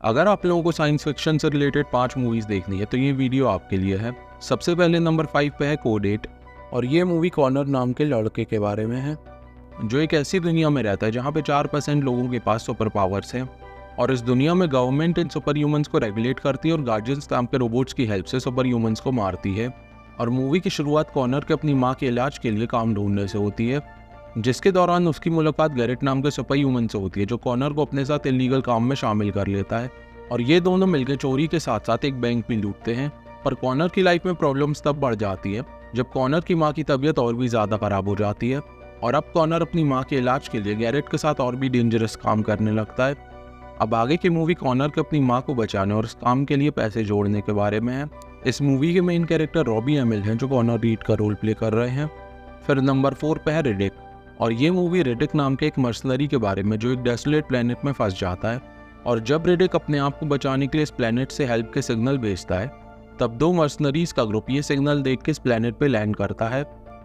अगर आप लोगों को साइंस फिक्शन से रिलेटेड 5 मूवीज़ देखनी है तो ये वीडियो आपके लिए है। सबसे पहले नंबर 5 पे है कोड 8 और ये मूवी कॉनर नाम के लड़के के बारे में है जो एक ऐसी दुनिया में रहता है जहाँ पे 4% लोगों के पास सुपर पावर्स हैं और इस दुनिया में गवर्नमेंट इन सुपर ह्यूमंस को रेगुलेट करती है और गार्जियंस नाम के रोबोट्स की हेल्प से सुपर ह्यूमंस को मारती है। और मूवी की शुरुआत कॉनर के अपनी माँ के इलाज के लिए काम ढूंढने से होती है, जिसके दौरान उसकी मुलाकात गैरेट नाम के सुपर ह्यूमन से होती है जो कॉनर को अपने साथ इलीगल काम में शामिल कर लेता है और ये दोनों मिलकर चोरी के साथ साथ एक बैंक भी लूटते हैं। पर कॉनर की लाइफ में प्रॉब्लम्स तब बढ़ जाती है जब कॉनर की माँ की तबीयत और भी ज़्यादा खराब हो जाती है और अब कॉनर अपनी माँ के इलाज के लिए गैरेट के साथ और भी डेंजरस काम करने लगता है। अब आगे की मूवी कॉनर के अपनी माँ को बचाने और इस काम के लिए पैसे जोड़ने के बारे में है। इस मूवी के मेन कैरेक्टर रॉबी एमिल हैं जो कॉनर रीड का रोल प्ले कर रहे हैं। फिर नंबर 4 पे है रिडिक और ये मूवी रिडिक नाम के एक मर्सनरी के बारे में जो एक डेसोलेट प्लेनेट में फंस जाता है और जब रिडिक अपने आप को बचाने के लिए इस प्लेनेट से हेल्प के सिग्नल भेजता है तब 2 मर्सनरीज का ग्रुप ये सिग्नल देख के इस प्लेनेट पे लैंड करता है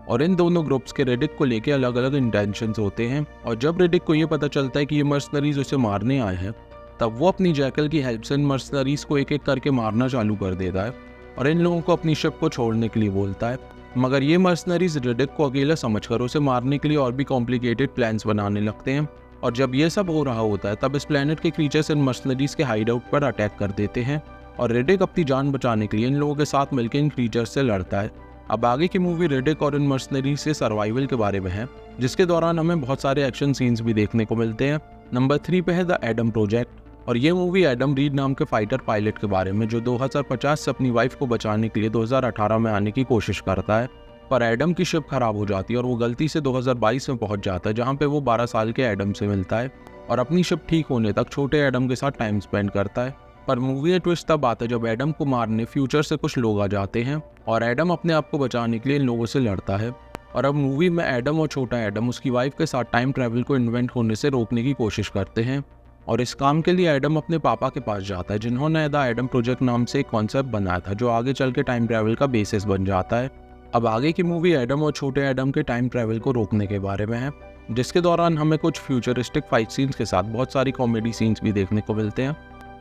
और इन दोनों ग्रुप्स के रिडिक को लेके अलग अलग इंटेंशंस होते हैं। और जब रिडिक को ये पता चलता है कि ये मर्सनरीज उसे मारने आए हैं तब वो अपनी जैकल की हेल्प से इन मर्सनरीज को एक एक करके मारना चालू कर देता है और इन लोगों को अपनी शिप को छोड़ने के लिए बोलता है। मगर ये मर्सनरीज रिडिक को अकेला समझकर उसे मारने के लिए और भी कॉम्प्लिकेटेड प्लान्स बनाने लगते हैं और जब ये सब हो रहा होता है तब इस प्लेनेट के क्रीचर्स इन मर्सनरीज के हाइड आउट पर अटैक कर देते हैं और रिडिक अपनी जान बचाने के लिए इन लोगों के साथ मिलकर इन क्रीचर्स से लड़ता है। अब आगे की मूवी रिडिक और इन मर्सनरीज से सर्वाइवल के बारे में है जिसके दौरान हमें बहुत सारे एक्शन सीन्स भी देखने को मिलते हैं। नंबर 3 पे है द एडम प्रोजेक्ट और ये मूवी एडम रीड नाम के फाइटर पायलट के बारे में जो 2050 से अपनी वाइफ को बचाने के लिए 2018 में आने की कोशिश करता है। पर एडम की शिप खराब हो जाती है और वो गलती से 2022 में पहुंच जाता है जहां पे वो 12 साल के एडम से मिलता है और अपनी शिप ठीक होने तक छोटे एडम के साथ टाइम स्पेंड करता है। पर मूवी में ट्विस्ट तब आता है जब एडम को मारने फ्यूचर से कुछ लोग आ जाते हैं और एडम अपने आप को बचाने के लिए इन लोगों से लड़ता है। और अब मूवी में एडम और छोटा एडम उसकी वाइफ के साथ टाइम ट्रैवल को इन्वेंट होने से रोकने की कोशिश करते हैं और इस काम के लिए एडम अपने पापा के पास जाता है जिन्होंने द एडम प्रोजेक्ट नाम से एक कॉन्सेप्ट बनाया था जो आगे चल के टाइम ट्रैवल का बेसिस बन जाता है। अब आगे की मूवी एडम और छोटे एडम के टाइम ट्रैवल को रोकने के बारे में है जिसके दौरान हमें कुछ फ्यूचरिस्टिक फाइट सीन्स के साथ बहुत सारी कॉमेडी सीन्स भी देखने को मिलते हैं।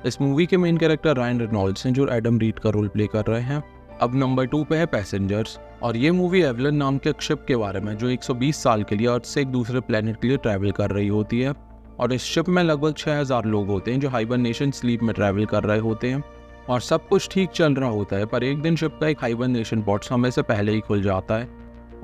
इस मूवी के मेन कैरेक्टर रायन रेनॉल्ड्स हैं जो एडम रीड का रोल प्ले कर रहे हैं। अब नंबर 2 पे है पैसेंजर्स और ये मूवी एवलन नाम के एक शिप के बारे में जो 120 साल के लिए अर्थ से एक दूसरे प्लेनेट के लिए ट्रैवल कर रही होती है और इस शिप में लगभग 6000 लोग होते हैं जो हाइबरनेशन स्लीप में ट्रैवल कर रहे होते हैं और सब कुछ ठीक चल रहा होता है। पर एक दिन शिप का एक हाइबरनेशन पॉड समय से पहले ही खुल जाता है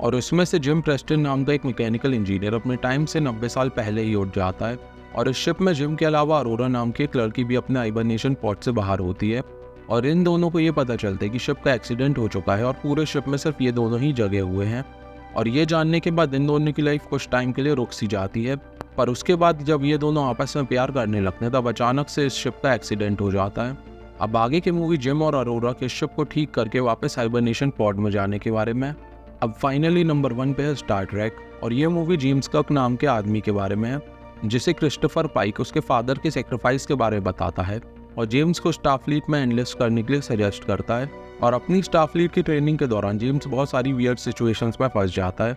और उसमें से जिम प्रेस्टन नाम का एक मैकेनिकल इंजीनियर अपने टाइम से 90 साल पहले ही उठ जाता है और इस शिप में जिम के अलावा अरोरा नाम की एक लड़की भी अपने हाइबरनेशन पॉड से बाहर होती है और इन दोनों को ये पता चलता है कि शिप का एक्सीडेंट हो चुका है और पूरे शिप में सिर्फ ये दोनों ही जगे हुए हैं और ये जानने के बाद इन दोनों की लाइफ कुछ टाइम के लिए रुक सी जाती है। पर उसके बाद जब ये दोनों आपस में प्यार करने लगते हैं तब अचानक से इस शिप का एक्सीडेंट हो जाता है। अब आगे की मूवी जिम और अरोरा के शिप को ठीक करके वापस हाइबरनेशन पॉड में जाने के बारे में। अब फाइनली नंबर 1 पे है स्टार ट्रेक और ये मूवी जेम्स कक नाम के आदमी के बारे में है जिसे क्रिस्टोफर पाइक उसके फादर के सेक्रीफाइस के बारे में बताता है और जेम्स को स्टारफ्लीट में एनलिस्ट करने के लिए सजेस्ट करता है और अपनी स्टारफ्लीट की ट्रेनिंग के दौरान जेम्स बहुत सारी वियर्ड सिचुएशंस में फंस जाता है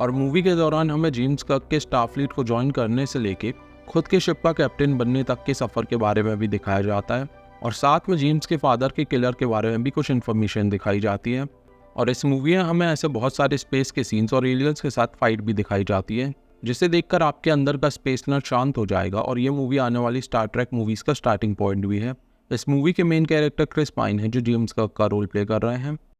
और मूवी के दौरान हमें जेम्स कक के स्टारफ्लीट को ज्वाइन करने से लेके खुद के शिप का कैप्टन बनने तक के सफ़र के बारे में भी दिखाया जाता है और साथ में जेम्स के फादर के किलर के बारे में भी कुछ इन्फॉर्मेशन दिखाई जाती है। और इस मूवी में हमें ऐसे बहुत सारे स्पेस के सीन्स और एलियंस के साथ फाइट भी दिखाई जाती है जिसे देखकर आपके अंदर का स्पेस नर्ड शांत हो जाएगा और ये मूवी आने वाली स्टार ट्रेक मूवीज़ का स्टार्टिंग पॉइंट भी है। इस मूवी के मेन कैरेक्टर क्रिस पाइन है जो जेम्स कक का रोल प्ले कर रहे हैं।